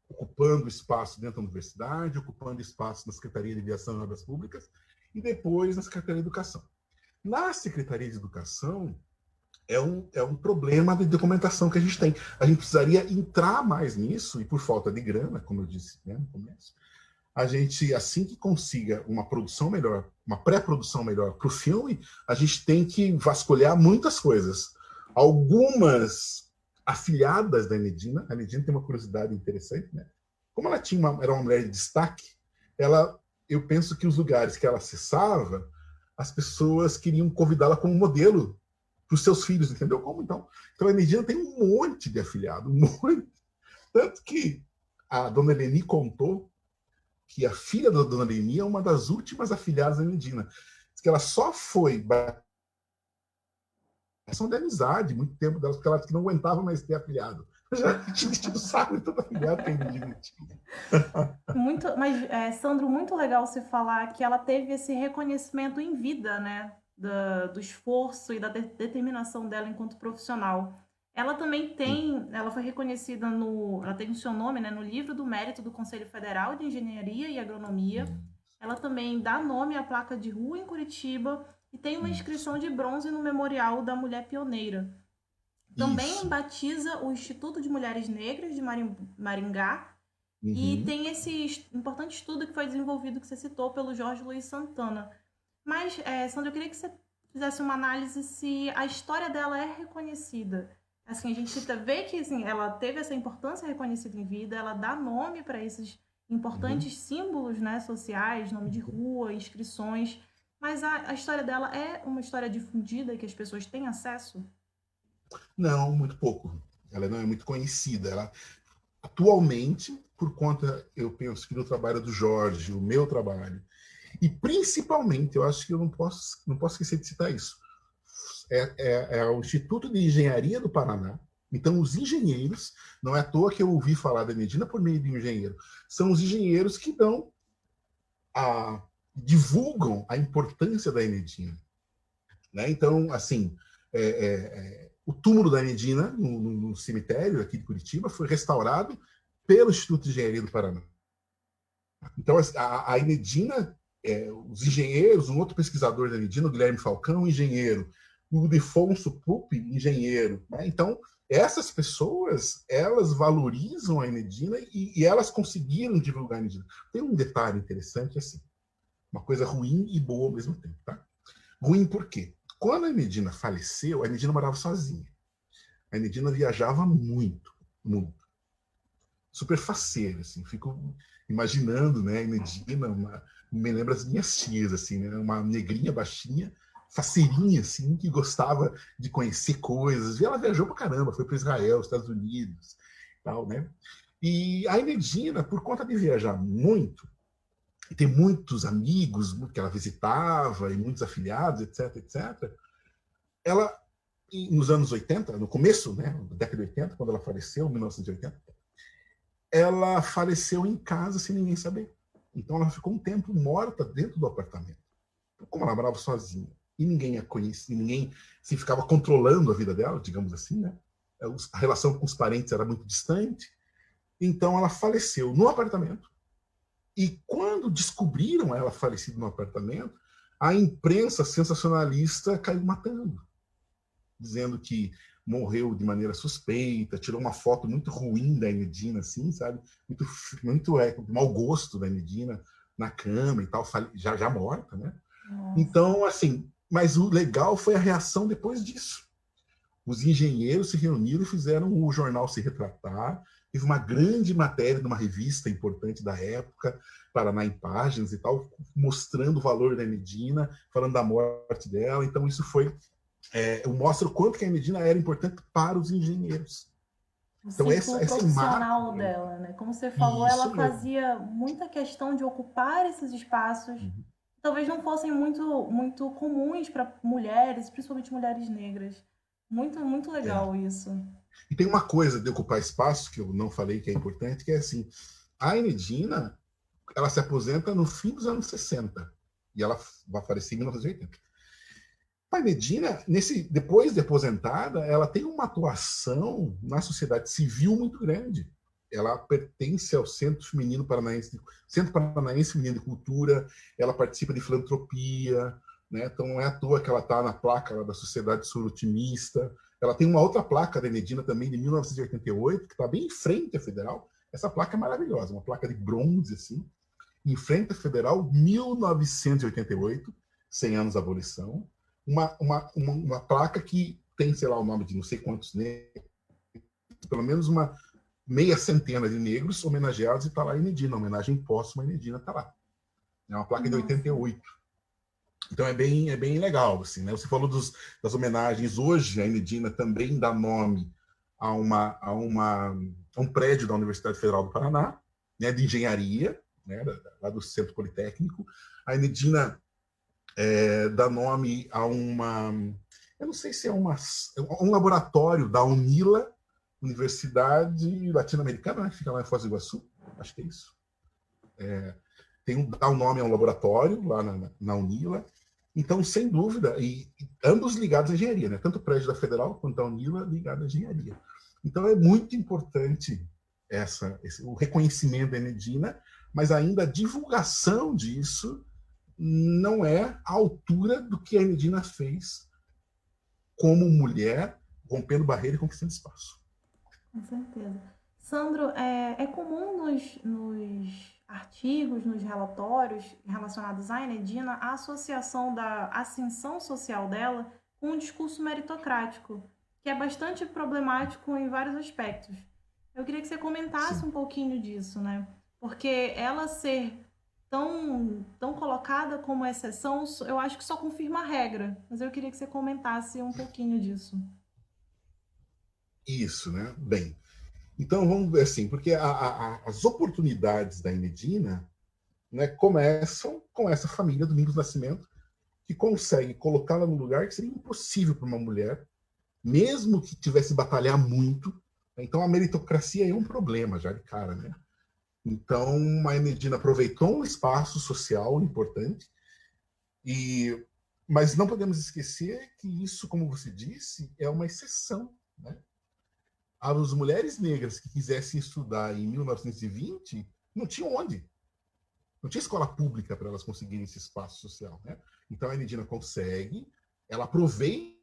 ocupando espaço dentro da universidade, ocupando espaço na Secretaria de Aviação e Obras Públicas e depois na Secretaria de Educação. Na Secretaria de Educação, é um problema de documentação que a gente tem. A gente precisaria entrar mais nisso, e por falta de grana, como eu disse, né, no começo, a gente, assim que consiga uma produção melhor, uma pré-produção melhor para o filme, a gente tem que vasculhar muitas coisas. Algumas afiliadas da Enedina, a Enedina tem uma curiosidade interessante, né? Como ela era uma mulher de destaque, eu penso que os lugares que ela acessava, as pessoas queriam convidá-la como modelo para os seus filhos, entendeu? Como então? Então a Enedina tem um monte de afiliado, um monte. Tanto que a dona Eleni contou que a filha da dona Leni é uma das últimas afilhadas da Medina. Diz que ela só foi de amizade, muito tempo delas, porque ela não aguentava mais ter afilhado. Já tinha vestido o saco de todo afilhado que a Medina tinha. Sandro, muito legal você falar que ela teve esse reconhecimento em vida, né? Do esforço e da determinação dela enquanto profissional. Ela também ela foi reconhecida ela tem o seu nome, né, no livro do mérito do Conselho Federal de Engenharia e Agronomia. Ela também dá nome à placa de rua em Curitiba e tem uma inscrição de bronze no Memorial da Mulher Pioneira. Também Isso. batiza o Instituto de Mulheres Negras de Maringá e Uhum. tem esse importante estudo que foi desenvolvido, que você citou, pelo Jorge Luiz Santana. Mas, Sandra, eu queria que você fizesse uma análise se a história dela é reconhecida. Assim, a gente vê que assim, ela teve essa importância reconhecida em vida, ela dá nome para esses Uhum. importantes símbolos, né, sociais, nome de rua, inscrições. Mas a história dela é uma história difundida que as pessoas têm acesso? Não, muito pouco. Ela não é muito conhecida. Ela, atualmente, por conta, eu penso que do trabalho do Jorge, o meu trabalho, e principalmente, eu acho que eu não posso esquecer de citar isso, é o Instituto de Engenharia do Paraná. Então, os engenheiros, não é à toa que eu ouvi falar da Medina por meio de um engenheiro, são os engenheiros que divulgam a importância da Medina. Né? Então, assim, o túmulo da Medina, no cemitério aqui de Curitiba, foi restaurado pelo Instituto de Engenharia do Paraná. Então, a Medina, os engenheiros, um outro pesquisador da Medina, o Guilherme Falcão, engenheiro, o Defonso Pupi, engenheiro. Né? Então, essas pessoas, elas valorizam a Medina e elas conseguiram divulgar a Medina. Tem um detalhe interessante, assim, uma coisa ruim e boa ao mesmo tempo. Tá? Ruim por quê? Quando a Enedina faleceu, a Enedina morava sozinha. A Enedina viajava muito, muito. Super faceira, assim. Fico imaginando, né, a Enedina, me lembra as minhas tias, assim, né? Uma negrinha baixinha, faceirinha, assim, que gostava de conhecer coisas. E ela viajou pra caramba, foi para Israel, Estados Unidos, tal, né? E a Enedina, por conta de viajar muito, e ter muitos amigos que ela visitava, e muitos afiliados, etc, etc, ela, nos anos 80, no começo, né, da década de 80, quando ela faleceu, em 1980, ela faleceu em casa sem ninguém saber. Então ela ficou um tempo morta dentro do apartamento. Como ela morava sozinha e ninguém a conhecia, ninguém se ficava controlando a vida dela, digamos assim, né? A relação com os parentes era muito distante. Então ela faleceu no apartamento. E quando descobriram ela falecida no apartamento, a imprensa sensacionalista caiu matando, dizendo que morreu de maneira suspeita, tirou uma foto muito ruim da Enedina, assim, sabe? Muito, muito mau gosto da Enedina na cama e tal, já morta, né? Nossa. Então, assim, mas o legal foi a reação depois disso. Os engenheiros se reuniram e fizeram o jornal se retratar. Teve uma grande matéria numa revista importante da época, Paraná em Páginas e tal, mostrando o valor da Enedina, falando da morte dela. Então, isso foi mostra o quanto que a Medina era importante para os engenheiros. O Então, círculo essa profissional imagem. dela, né? Como você falou, ela Isso mesmo. fazia muita questão de ocupar esses espaços, Uhum. que talvez não fossem muito comuns para mulheres, principalmente mulheres negras. Muito, muito É. legal isso. E tem uma coisa de ocupar espaço que eu não falei que é importante, que é assim, a Enedina, ela se aposenta no fim dos anos 60 e ela vai falecer em 1980. A Enedina, depois de aposentada, ela tem uma atuação na sociedade civil muito grande. Ela pertence ao Centro Paranaense Feminino de Cultura, ela participa de filantropia, né? Então não é à toa que ela está na placa da Sociedade Sul-Otimista. Ela tem uma outra placa da Enedina também, de 1988, que está bem em frente à Federal. Essa placa é maravilhosa, uma placa de bronze, assim, em frente à Federal, 1988, 100 anos da abolição. Uma placa que tem, sei lá, o nome de não sei quantos negros, pelo menos uma meia centena de negros homenageados, e está lá a Enedina, a homenagem póstuma a Enedina está lá. É uma placa de Nossa. 88. Então é bem legal, assim, né? Você falou das homenagens. Hoje a Enedina também dá nome a um prédio da Universidade Federal do Paraná, né, de engenharia, né, lá do Centro Politécnico. A Enedina dá nome a eu não sei se é um laboratório da UNILA, Universidade Latino-Americana, né, que fica lá em Foz do Iguaçu, acho que é isso. Dá o nome a um laboratório lá na UNILA. Então, sem dúvida, e ambos ligados à engenharia, né? Tanto o prédio da Federal quanto a UNILA ligado à engenharia. Então, é muito importante o reconhecimento da Enedina, mas ainda a divulgação disso não é à altura do que a Enedina fez como mulher, rompendo barreira e conquistando espaço. Com certeza. Sandro, é comum nos artigos, nos relatórios relacionados à Enedina, a associação da ascensão social dela com um discurso meritocrático, que é bastante problemático em vários aspectos. Eu queria que você comentasse Sim. um pouquinho disso, né? Porque ela ser tão colocada como exceção, eu acho que só confirma a regra. Mas eu queria que você comentasse um pouquinho disso. Isso, né? Bem, então vamos ver assim, porque as oportunidades da Enedina, né, começam com essa família do Domingos Nascimento, que consegue colocá-la num lugar que seria impossível para uma mulher, mesmo que tivesse que batalhar muito. Então a meritocracia é um problema já de cara, né? Então a Enedina aproveitou um espaço social importante, mas não podemos esquecer que isso, como você disse, é uma exceção, né? As mulheres negras que quisessem estudar em 1920 não tinham onde. Não tinha escola pública para elas conseguirem esse espaço social, né? Então a Enedina consegue, ela aproveita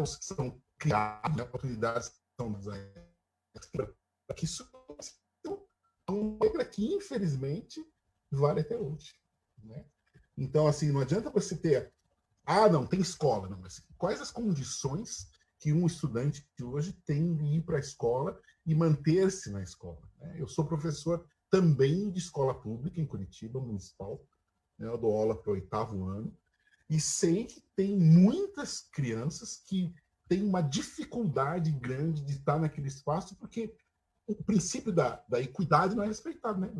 os que são criados, né, oportunidades que são para que isso é uma regra que, infelizmente, vale até hoje, né? Então, assim, não adianta você ter não, tem escola. Não, mas quais as condições que um estudante de hoje tem de ir para a escola e manter-se na escola? Né? Eu sou professor também de escola pública em Curitiba, municipal. Né? Eu dou aula para o 8º ano. E sei que tem muitas crianças que têm uma dificuldade grande de estar naquele espaço, porque o princípio da equidade não é respeitado, né?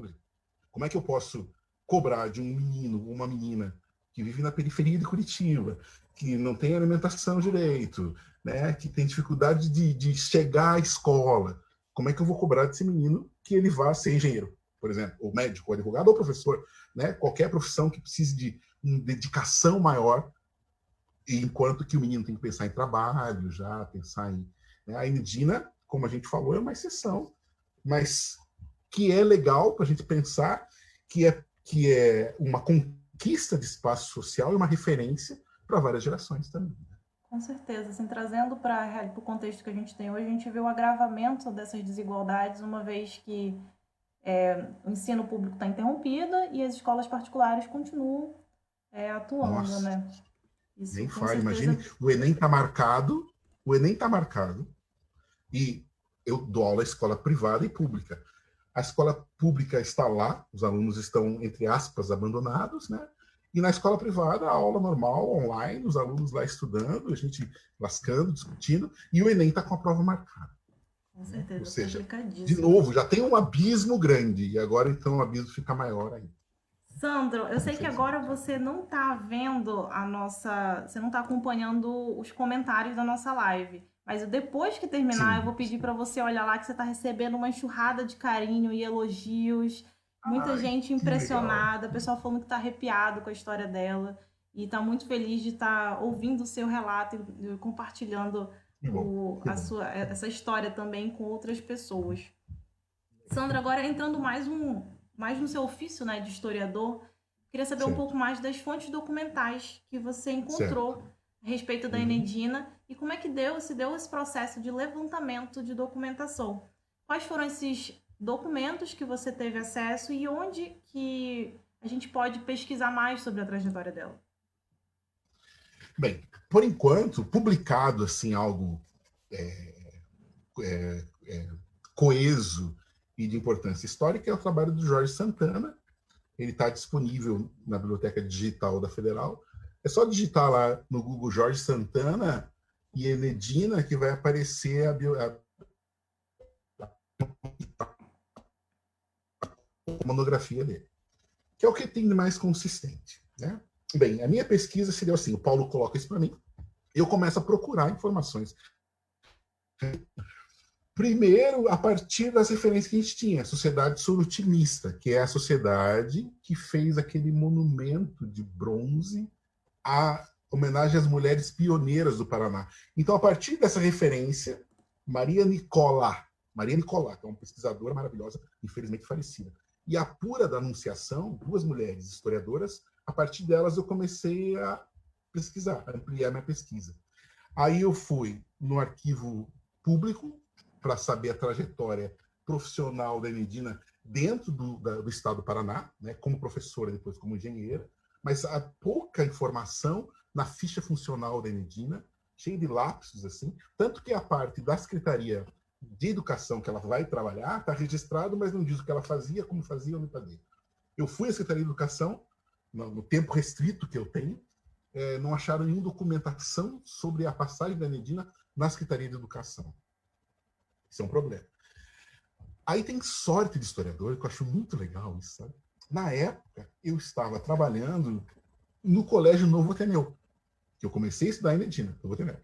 Como é que eu posso cobrar de um menino, uma menina que vive na periferia de Curitiba, que não tem alimentação direito, né? Que tem dificuldade de chegar à escola? Como é que eu vou cobrar desse menino que ele vá ser engenheiro, por exemplo, ou médico, ou advogado, ou professor, né? Qualquer profissão que precise de uma dedicação maior, enquanto que o menino tem que pensar em trabalho, já pensar em... Né? A Indina, como a gente falou, é uma exceção, mas que é legal para a gente pensar que é uma conquista de espaço social e uma referência para várias gerações também. Com certeza, assim, trazendo para o contexto que a gente tem hoje, a gente vê o agravamento dessas desigualdades, uma vez que o ensino público está interrompido e as escolas particulares continuam atuando, Nossa, né? Isso nem com fale. Imagine, certeza. o Enem está marcado, e eu dou aula em escola privada e pública. A escola pública está lá, os alunos estão, entre aspas, abandonados, né? E na escola privada, a aula normal, online, os alunos lá estudando, a gente lascando, discutindo, e o Enem está com a prova marcada. Com Né? Ou certeza, seja, de complicadíssimo. novo, já tem um abismo grande, e agora então o abismo fica maior ainda. Sandro, eu sei que agora Infelizmente. você não está vendo você não está acompanhando os comentários da nossa live, mas depois que terminar, eu vou Sim. pedir para você olhar lá que você está recebendo uma enxurrada de carinho e elogios, muita Ai, gente que legal. impressionada, o pessoal falando que está arrepiado com a história dela e está muito feliz de estar ouvindo o seu relato e compartilhando Que bom, que bom. essa história também com outras pessoas. Sandra, agora entrando mais no seu ofício, né, de historiador, queria saber um pouco Certo, mais das fontes documentais que você certo. encontrou a respeito da Uhum. Enedina e como é que se deu esse processo de levantamento de documentação. Quais foram esses documentos que você teve acesso e onde que a gente pode pesquisar mais sobre a trajetória dela? Bem, por enquanto, publicado assim algo coeso e de importância histórica é o trabalho do Jorge Santana. Ele está disponível na Biblioteca Digital da Federal. É só digitar lá no Google Jorge Santana e Enedina que vai aparecer a monografia dele, que é o que tem de mais consistente. Né? Bem, a minha pesquisa seria assim: o Paulo coloca isso para mim, eu começo a procurar informações. Primeiro, a partir das referências que a gente tinha, a Sociedade Sorotinista, que é a sociedade que fez aquele monumento de bronze à homenagem às mulheres pioneiras do Paraná. Então, a partir dessa referência, Maria Nicolá, que é uma pesquisadora maravilhosa, infelizmente falecida, e a Pura da Anunciação, duas mulheres historiadoras, a partir delas eu comecei a pesquisar, a ampliar minha pesquisa. Aí eu fui no arquivo público para saber a trajetória profissional da Enedina dentro do estado do Paraná, né, como professora, depois como engenheira, mas há pouca informação na ficha funcional da Enedina, cheia de lapsos, assim, tanto que a parte da Secretaria de Educação que ela vai trabalhar está registrado, mas não diz o que ela fazia, como fazia ou não fazia. Eu fui à Secretaria de Educação, no tempo restrito que eu tenho, não acharam nenhuma documentação sobre a passagem da Enedina na Secretaria de Educação. Isso é um problema. Aí tem sorte de historiador, que eu acho muito legal isso, sabe? Na época, eu estava trabalhando no Colégio Novo Ateneu, que eu comecei a estudar em Enedina, Novo Ateneu.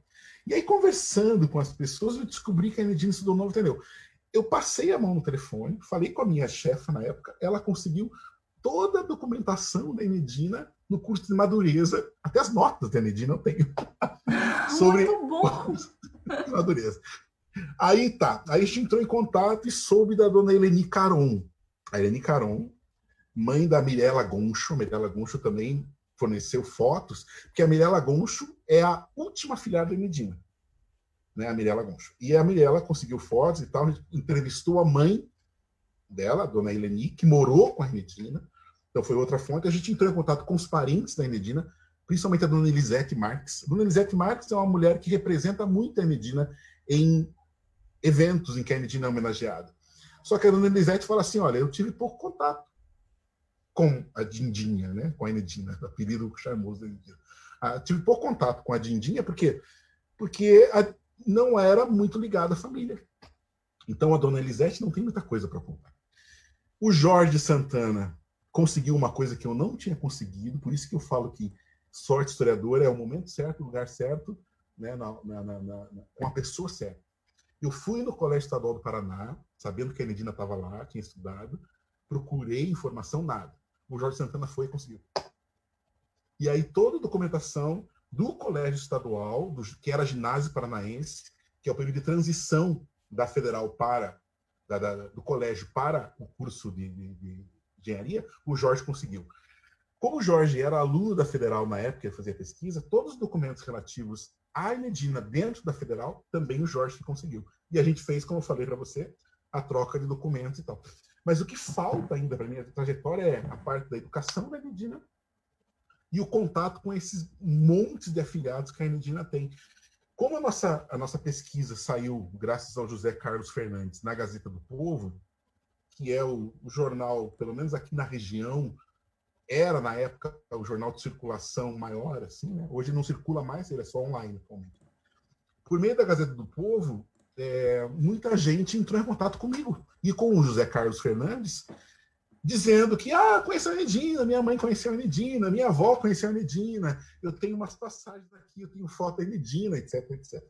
E aí, conversando com as pessoas, eu descobri que a Enedina estudou no Novo Ateneu. Eu passei a mão no telefone, falei com a minha chefa na época, ela conseguiu toda a documentação da Enedina no curso de Madureza, até as notas da Enedina eu tenho, sobre Muito bom! Madureza. Aí tá, aí a gente entrou em contato e soube da dona Eleni Caron. A Eleni Caron, mãe da Mirella Goncho. A Mirella Goncho também forneceu fotos, porque a Mirella Goncho é a última filhada da Medina, né, a Mirella Goncho. E a Mirella conseguiu fotos e tal, entrevistou a mãe dela, a dona Eleni, que morou com a Medina. Então foi outra fonte. A gente entrou em contato com os parentes da Medina, principalmente a dona Elisete Marques. A dona Elisete Marques é uma mulher que representa muito a Enedina em eventos em que a Enedina é homenageada. Só que a dona Elisete fala assim, olha, eu tive pouco contato com a Dindinha, né? Com a Enedina, o apelido charmoso da Enedina. Tive pouco contato com a Dindinha, porque não era muito ligada à família. Então a dona Elisete não tem muita coisa para contar. O Jorge Santana conseguiu uma coisa que eu não tinha conseguido, por isso que eu falo que sorte historiadora é o momento certo, o lugar certo, né, com a pessoa certa. Eu fui no Colégio Estadual do Paraná, sabendo que a Enedina estava lá, tinha estudado, procurei informação, nada. O Jorge Santana foi e conseguiu. E aí toda a documentação do Colégio Estadual, que era ginásio paranaense, que é o período de transição da federal para do colégio para o curso de engenharia, o Jorge conseguiu. Como o Jorge era aluno da federal na época, ele fazia pesquisa, todos os documentos relativos à Enedina dentro da federal, também o Jorge conseguiu. E a gente fez, como eu falei para você, a troca de documentos e tal. Mas o que falta ainda para minha trajetória é a parte da educação da Enedina e o contato com esses montes de afiliados que a Enedina tem. Como a nossa pesquisa saiu, graças ao José Carlos Fernandes, na Gazeta do Povo, que é o jornal, pelo menos aqui na região, era, na época, o jornal de circulação maior, assim, né? Hoje não circula mais, ele é só online. Por meio da Gazeta do Povo, muita gente entrou em contato comigo e com o José Carlos Fernandes, dizendo que, conheceu a Enedina, minha mãe conheceu a Enedina, minha avó conheceu a Enedina, eu tenho umas passagens aqui, eu tenho foto da Enedina, etc, etc.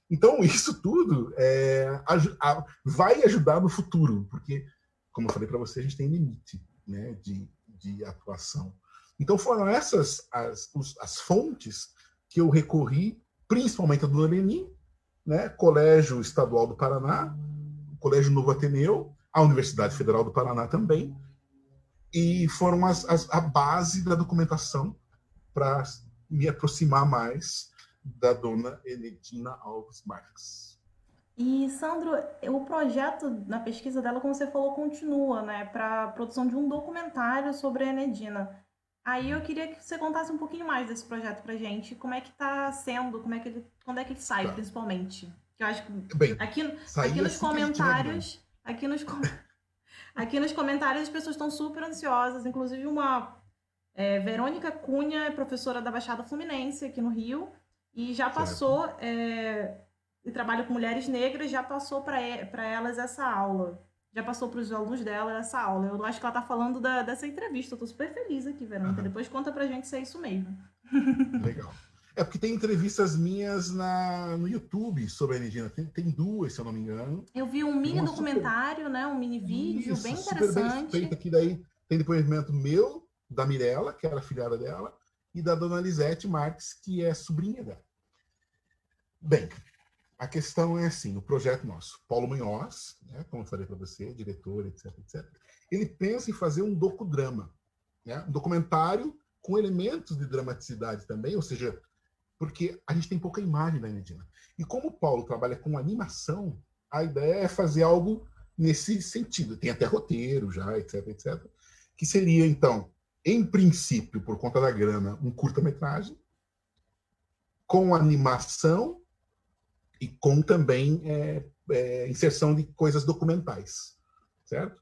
Então, isso tudo vai ajudar no futuro, porque, como eu falei para você, a gente tem limite, né, de atuação. Então, foram essas as fontes que eu recorri, principalmente a Dona Leni, né, Colégio Estadual do Paraná, Colégio Novo Ateneu, a Universidade Federal do Paraná também, e foram a base da documentação para me aproximar mais da dona Enedina Alves Marques. E, Sandro, o projeto na pesquisa dela, como você falou, continua, né, para a produção de um documentário sobre a Enedina. Aí eu queria que você contasse um pouquinho mais desse projeto pra gente, como é que tá sendo, quando é que ele sai, Tá. principalmente. Que eu acho que Bem, aqui sair nos assim que a gente tiver grana. comentários, aqui nos comentários as pessoas estão super ansiosas, inclusive Verônica Cunha é professora da Baixada Fluminense aqui no Rio e já Certo. passou e trabalha com mulheres negras, já passou para elas essa aula. Já passou para os alunos dela essa aula. Eu acho que ela está falando dessa entrevista. Eu tô super feliz aqui, Verônica. Aham. Depois conta pra gente se é isso mesmo. Legal. É porque tem entrevistas minhas no YouTube sobre a Enedina. Tem duas, se eu não me engano. Eu vi um E mini uma super. documentário, né? Um mini vídeo Isso, bem super bem interessante. feita. Que daí tem depoimento meu, da Mirella, que era a filhada dela, e da dona Lisete Marques, que é sobrinha dela. Bem, a questão é assim, o projeto nosso, Paulo Munhoz, né, como eu falei para você, diretor, etc, etc, ele pensa em fazer um docudrama, né, um documentário com elementos de dramaticidade também, ou seja, porque a gente tem pouca imagem da Enedina. E como o Paulo trabalha com animação, a ideia é fazer algo nesse sentido. Tem até roteiro já, etc, etc, que seria, então, em princípio, por conta da grana, um curta-metragem, com animação e com também inserção de coisas documentais, certo?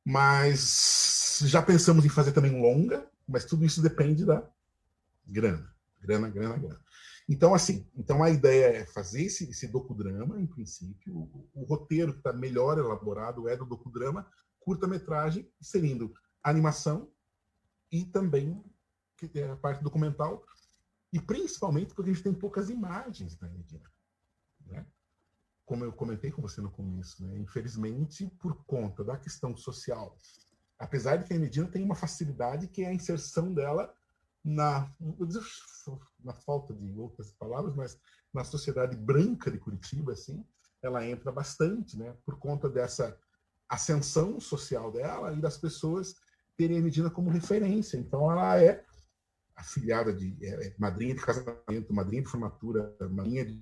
Mas já pensamos em fazer também um longa, mas tudo isso depende da grana. Grana, grana, grana. Então, assim, a ideia é fazer esse docudrama, em princípio. O roteiro que está melhor elaborado é do docudrama, curta-metragem, inserindo animação e também a parte documental, e principalmente porque a gente tem poucas imagens na Enedina, né? Como eu comentei com você no começo, né? Infelizmente, por conta da questão social, apesar de que a Enedina tem uma facilidade que é a inserção dela na falta de outras palavras, mas na sociedade branca de Curitiba, assim, ela entra bastante, né? Por conta dessa ascensão social dela e das pessoas terem a Enedina como referência. Então, ela é afilhada madrinha de casamento, madrinha de formatura, madrinha de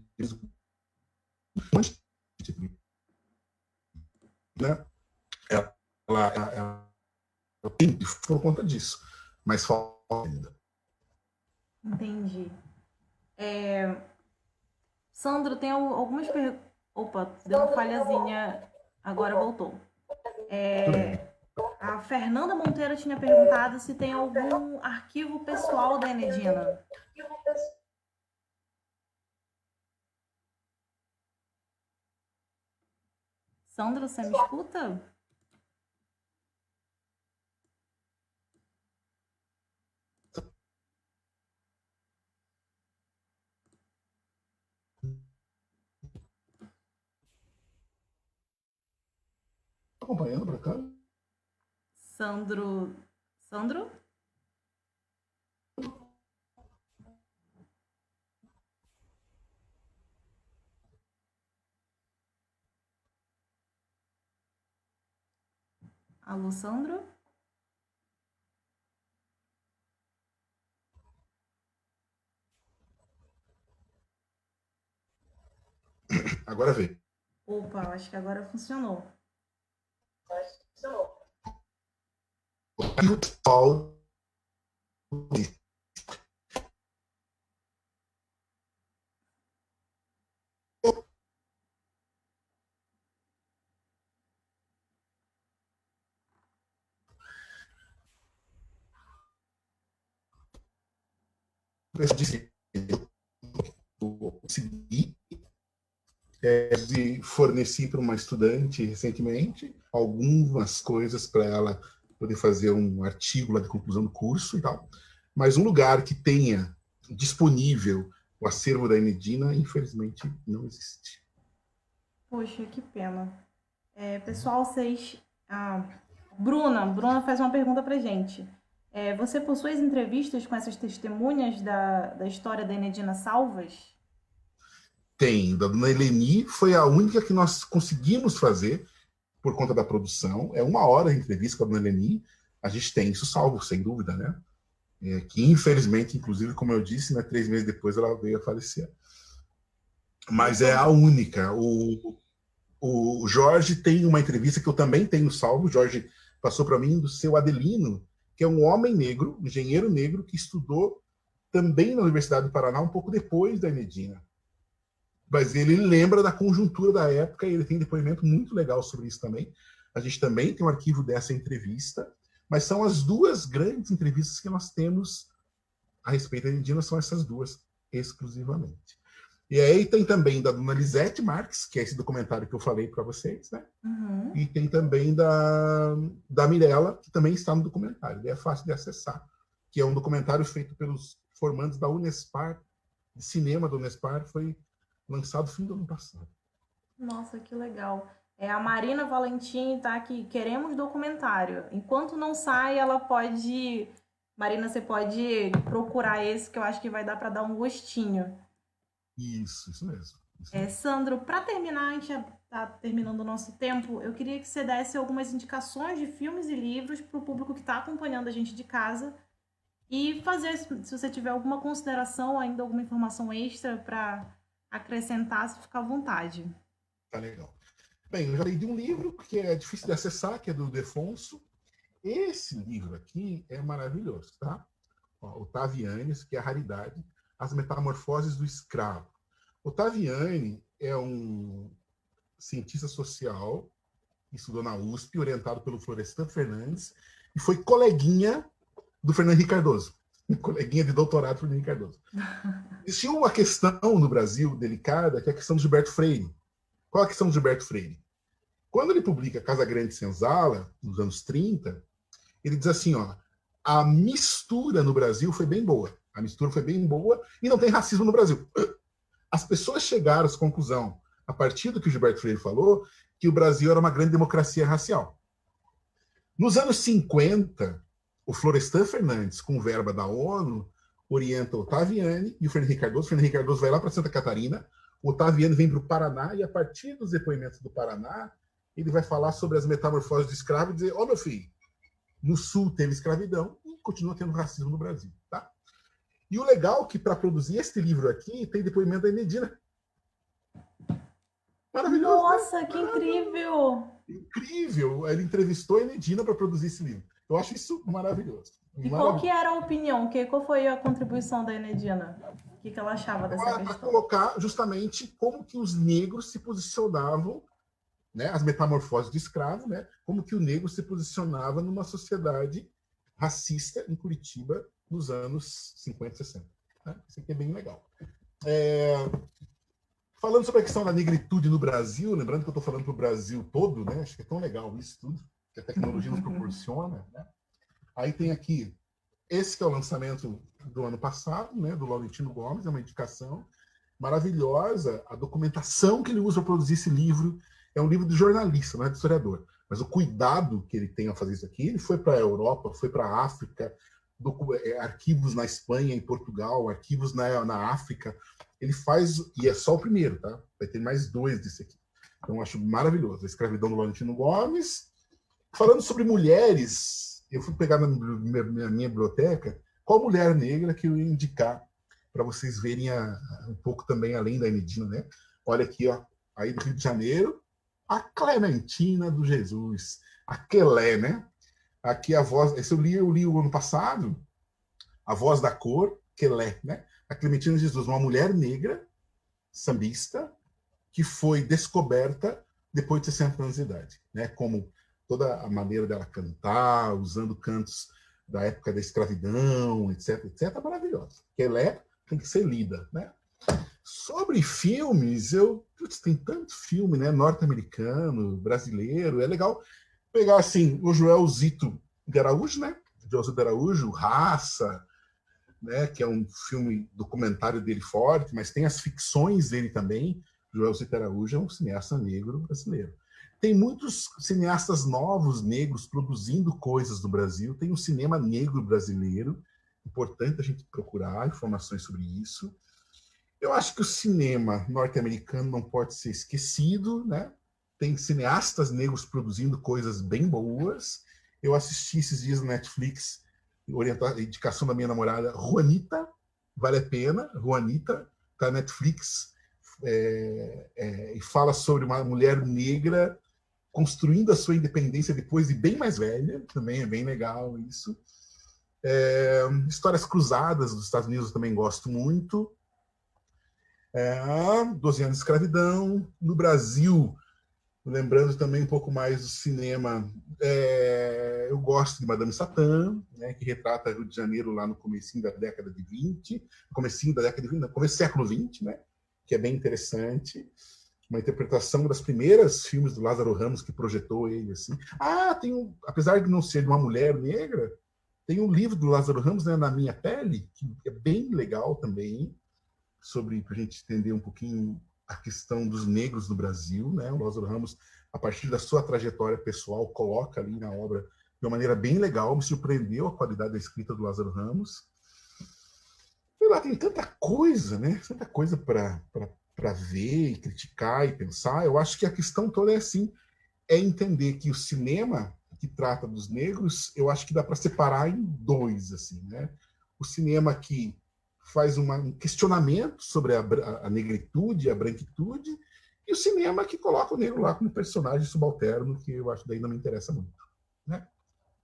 né? Ela tem por conta disso, mas falta ainda. Entendi. Sandro, tem algumas perguntas. Opa, deu uma falhazinha. Agora voltou. Tudo bem. A Fernanda Monteiro tinha perguntado se tem algum arquivo pessoal da Enedina. Sandro, você me escuta? Acompanhando para cá? Sandro. Sandro? Alô, Sandro? Agora vê. Opa, acho que agora funcionou. Eu disse, eu consegui de forneci para uma estudante recentemente algumas coisas para ela poder fazer um artigo lá de conclusão do curso e tal. Mas um lugar que tenha disponível o acervo da Enedina, infelizmente, não existe. Poxa, que pena. Pessoal, vocês. Bruna faz uma pergunta pra gente. Você possui as entrevistas com essas testemunhas da história da Enedina salvas? Tem, da dona Eleni foi a única que nós conseguimos fazer por conta da produção. É 1 hora de entrevista com a dona Eleni. A gente tem isso salvo, sem dúvida, né? Que infelizmente, inclusive, como eu disse, né, 3 meses depois ela veio a falecer. Mas é a única. O Jorge tem uma entrevista que eu também tenho salvo. O Jorge passou para mim do seu Adelino, que é um homem negro, um engenheiro negro, que estudou também na Universidade do Paraná, um pouco depois da Enedina. Mas ele lembra da conjuntura da época e ele tem depoimento muito legal sobre isso também. A gente também tem um arquivo dessa entrevista, mas são as duas grandes entrevistas que nós temos a respeito da Enedina, são essas duas exclusivamente. E aí tem também da dona Lisete Marques, que é esse documentário que eu falei para vocês, né? Uhum. E tem também da Mirella, que também está no documentário. É fácil de acessar, que é um documentário feito pelos formandos da Unespar, de cinema da Unespar, foi lançado no fim do ano passado. Nossa, que legal. A Marina Valentim tá aqui. Queremos documentário. Enquanto não sai, ela pode. Marina, você pode procurar esse que eu acho que vai dar para dar um gostinho. Isso mesmo. Isso mesmo. Sandro, para terminar, a gente já está terminando o nosso tempo. Eu queria que você desse algumas indicações de filmes e livros para o público que está acompanhando a gente de casa e fazer, se você tiver alguma consideração, ainda alguma informação extra para acrescentar, se ficar à vontade. Tá legal. Bem, eu já li de um livro que é difícil de acessar, que é do Defonso. Esse livro aqui é maravilhoso, tá? Otavianes, que é a raridade, As Metamorfoses do Escravo. Otaviani é um cientista social, estudou na USP, orientado pelo Florestan Fernandes, e foi coleguinha do Fernando Henrique Cardoso. Coleguinha de doutorado do Fernando Henrique Cardoso. Existiu uma questão no Brasil delicada, que é a questão do Gilberto Freire. Qual a questão do Gilberto Freire? Quando ele publica Casa Grande Senzala, nos anos 30, ele diz assim, ó, a mistura no Brasil foi bem boa. A mistura foi bem boa e não tem racismo no Brasil. As pessoas chegaram a essa conclusão, a partir do que o Gilberto Freire falou, que o Brasil era uma grande democracia racial. Nos anos 50, o Florestan Fernandes, com verba da ONU, orienta o Otaviani e o Fernando Henrique Cardoso. O Fernando Henrique Cardoso vai lá para Santa Catarina, o Otaviani vem para o Paraná, e a partir dos depoimentos do Paraná, ele vai falar sobre as metamorfoses do escravo e dizer, ó, meu filho, no Sul teve escravidão e continua tendo racismo no Brasil, tá? E o legal é que para produzir este livro aqui, tem depoimento da Enedina. Maravilhoso, né? Nossa, que incrível! Incrível! Ele entrevistou a Enedina para produzir esse livro. Eu acho isso maravilhoso. E qual que Maravilhoso. era a opinião? Qual foi a contribuição da Enedina? O que ela achava dessa Para questão? colocar justamente como que os negros se posicionavam, né, as metamorfoses de escravo, né, como que o negro se posicionava numa sociedade racista em Curitiba nos anos 50, 60. Né? Isso aqui é bem legal. Falando sobre a questão da negritude no Brasil, lembrando que eu estou falando para o Brasil todo, né? Acho que é tão legal isso tudo, que a tecnologia nos proporciona. Né? Aí tem aqui, esse que é o lançamento do ano passado, né? Do Laurentino Gomes, é uma indicação maravilhosa. A documentação que ele usa para produzir esse livro é um livro de jornalista, não é de historiador. Mas o cuidado que ele tem a fazer isso aqui, ele foi para a Europa, foi para a África, arquivos na Espanha, em Portugal, arquivos na África. Ele faz, e é só o primeiro, tá? Vai ter mais 2 desse aqui. Então, eu acho maravilhoso. A escravidão do Laurentino Gomes. Falando sobre mulheres, eu fui pegar na minha biblioteca qual mulher negra que eu ia indicar para vocês verem um pouco também além da Enedina, né? Olha aqui, ó, aí do Rio de Janeiro, a Clementina do Jesus, a Quelé, né? Aqui a voz, esse eu li o ano passado, a voz da cor, Quelé, né? A Clementina de Jesus, uma mulher negra, sambista, que foi descoberta depois de 60 anos de idade, né? Como toda a maneira dela cantar, usando cantos da época da escravidão, etc, etc, maravilhosa. Quelé tem que ser lida, né? Sobre filmes, tem tanto filme, né? Norte-americano, brasileiro, é legal pegar assim o Joel Zito de Araújo, né? Joel Zito de Araújo, Raça, né? Que é um filme documentário dele forte, mas tem as ficções dele também. Joel Zito de Araújo é um cineasta negro brasileiro. Tem muitos cineastas novos negros produzindo coisas do Brasil. Tem um cinema negro brasileiro. Importante a gente procurar informações sobre isso. Eu acho que o cinema norte-americano não pode ser esquecido, né? Tem cineastas negros produzindo coisas bem boas. Eu assisti esses dias no Netflix, indicação da minha namorada, Juanita, vale a pena, Juanita, tá na Netflix, e fala sobre uma mulher negra construindo a sua independência depois de bem mais velha, também é bem legal isso. Histórias Cruzadas dos Estados Unidos eu também gosto muito. 12 anos de escravidão. No Brasil, lembrando também um pouco mais do cinema, eu gosto de Madame Satã, né, que retrata Rio de Janeiro lá no comecinho da década de 20, comecinho da década de 20, começo do século 20, né, que é bem interessante. Uma interpretação das primeiras filmes do Lázaro Ramos que projetou ele assim. Apesar de não ser de uma mulher negra, tem um livro do Lázaro Ramos, né, Na Minha Pele, que é bem legal também, sobre para a gente entender um pouquinho a questão dos negros no Brasil, né? O Lázaro Ramos, a partir da sua trajetória pessoal, coloca ali na obra de uma maneira bem legal. Me surpreendeu a qualidade da escrita do Lázaro Ramos. Sei lá, tem tanta coisa, né? Tanta coisa para ver e criticar e pensar. Eu acho que a questão toda é assim, é entender que o cinema que trata dos negros, eu acho que dá para separar em 2, assim, né? O cinema que faz um questionamento sobre a negritude, a branquitude, e o cinema que coloca o negro lá como personagem subalterno, que eu acho que daí não me interessa muito, né?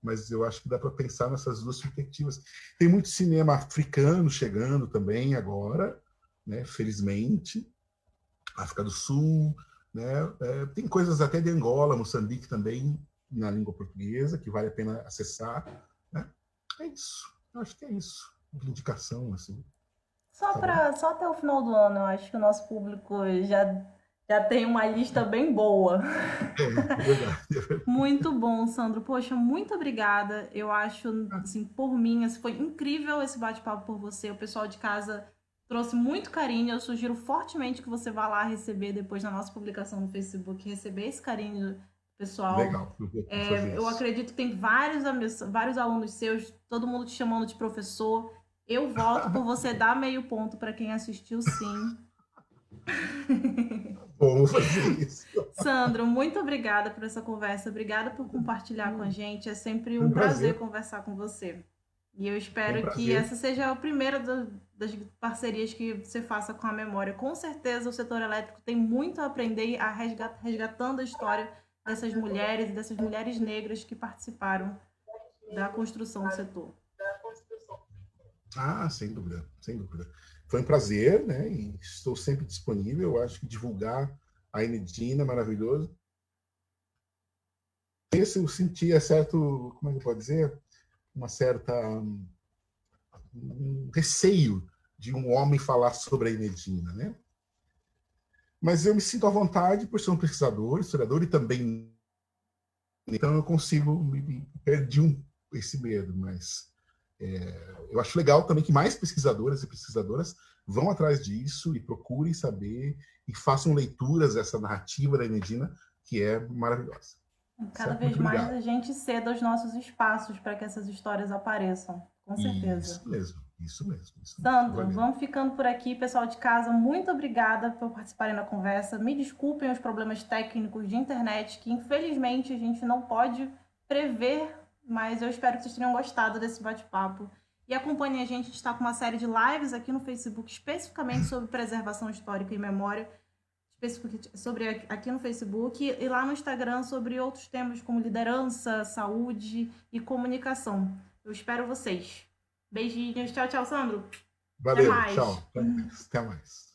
Mas eu acho que dá para pensar nessas 2 perspectivas. Tem muito cinema africano chegando também agora, né? Felizmente, África do Sul, né? Tem coisas até de Angola, Moçambique também, na língua portuguesa, que vale a pena acessar, né? É isso. Eu acho que é isso. De indicação, assim. Tá bom? Só até o final do ano, eu acho que o nosso público já tem uma lista bem boa. É verdade. É verdade. Muito bom, Sandro. Poxa, muito obrigada. Eu acho, assim, por mim, assim, foi incrível esse bate-papo por você. O pessoal de casa trouxe muito carinho. Eu sugiro fortemente que você vá lá receber, depois da nossa publicação no Facebook, receber esse carinho pessoal. Legal, eu vou fazer Eu isso. acredito que tem vários alunos seus, todo mundo te chamando de professor. Eu voto por você dar meio ponto para quem assistiu, sim. Bom, vou fazer isso. Sandro, muito obrigada por essa conversa, obrigada por compartilhar com a gente. É sempre Foi um um prazer prazer. conversar com você. E eu Foi um espero que prazer. essa seja a primeira das parcerias que você faça com a memória. Com certeza o setor elétrico tem muito a aprender a resgatando a história dessas mulheres e dessas mulheres negras que participaram da construção do setor. Ah, sem dúvida, sem dúvida. Foi um prazer, né? E estou sempre disponível. Eu acho que divulgar a Enedina é maravilhoso. Esse eu sentia certo, como é que eu posso dizer? Uma certa um receio de um homem falar sobre a Enedina, né? Mas eu me sinto à vontade por ser um pesquisador, historiador e também então eu consigo me perdi esse medo, mas eu acho legal também que mais pesquisadoras e pesquisadoras vão atrás disso e procurem saber e façam leituras dessa narrativa da Enedina, que é maravilhosa. Cada Certo? vez Muito mais obrigado. a gente ceda os nossos espaços para que essas histórias apareçam, com certeza. Isso mesmo, isso mesmo, isso mesmo. Sandro, Valeu. vamos ficando por aqui. Pessoal de casa, muito obrigada por participarem da conversa. Me desculpem os problemas técnicos de internet, que infelizmente a gente não pode prever, mas eu espero que vocês tenham gostado desse bate-papo. E acompanhem a gente está com uma série de lives aqui no Facebook, especificamente sobre preservação histórica e memória, sobre aqui no Facebook e lá no Instagram sobre outros temas como liderança, saúde e comunicação. Eu espero vocês. Beijinhos. Tchau, tchau, Sandro. Até Valeu, mais. tchau. Até mais. Até mais.